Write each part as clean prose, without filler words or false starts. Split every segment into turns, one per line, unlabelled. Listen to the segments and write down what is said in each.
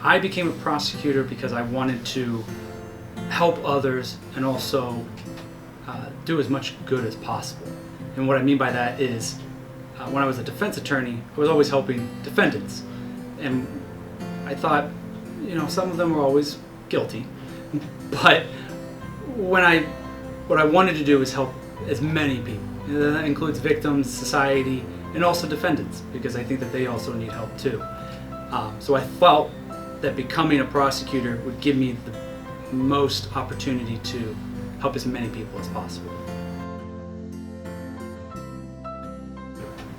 I became a prosecutor because I wanted to help others and also do as much good as possible. And what I mean by that is when I was a defense attorney, I was always helping defendants. And I thought, some of them were always guilty. But what I wanted to do is help as many people. And that includes victims, society, and also defendants, because I think that they also need help too. So I felt that becoming a prosecutor would give me the most opportunity to help as many people as possible.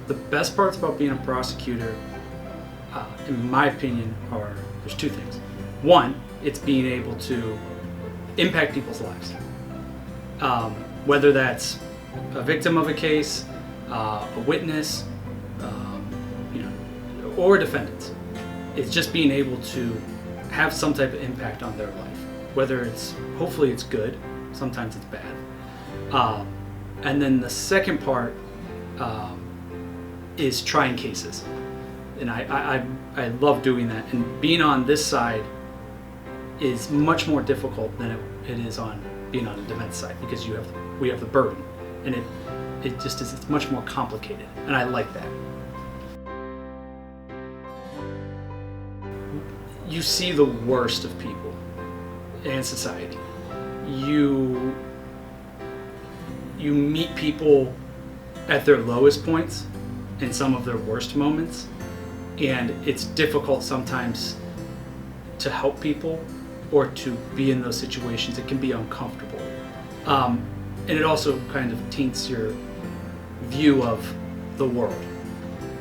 The best parts about being a prosecutor, in my opinion, there's two things. One, it's being able to impact people's lives. Whether that's a victim of a case, a witness, or a defendant. It's just being able to have some type of impact on their life. Whether hopefully it's good, sometimes it's bad. And then the second part is trying cases. And I love doing that. And being on this side is much more difficult than it is on being on the defense side, because we have the burden. And it's much more complicated. And I like that. You see the worst of people and society. You meet people at their lowest points and some of their worst moments, and it's difficult sometimes to help people or to be in those situations. It can be uncomfortable, and it also kind of taints your view of the world,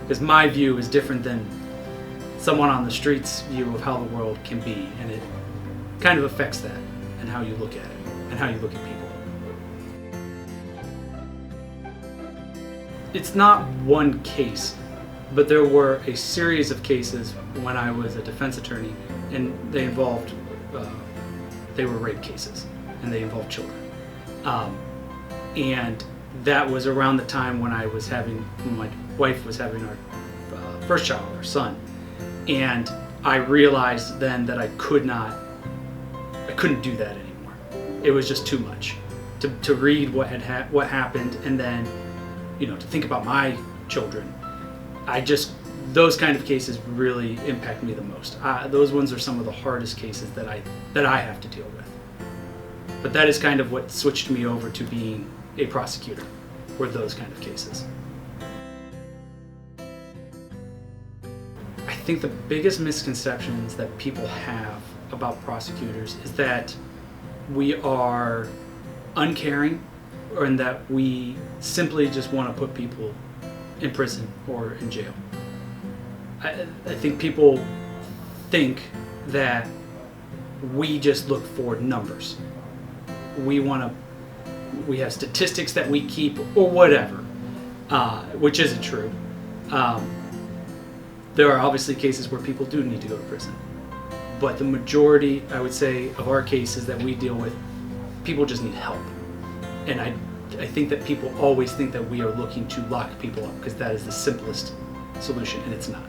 because my view is different than someone on the street's view of how the world can be, and it kind of affects that and how you look at it and how you look at people. It's not one case, but there were a series of cases when I was a defense attorney, and they were rape cases, and they involved children. And that was around the time when my wife was having our first child, our son. And I realized then that I couldn't do that anymore. It was just too much to read what happened, and then to think about my children. Those kind of cases really impact me the most. Those ones are some of the hardest cases that I have to deal with. But that is kind of what switched me over to being a prosecutor, were those kind of cases. I think the biggest misconceptions that people have about prosecutors is that we are uncaring, or in that we simply just want to put people in prison or in jail. I think people think that we just look for numbers. We have statistics that we keep or whatever, which isn't true. There are obviously cases where people do need to go to prison, but the majority, I would say, of our cases that we deal with, people just need help. And I think that people always think that we are looking to lock people up because that is the simplest solution, and it's not.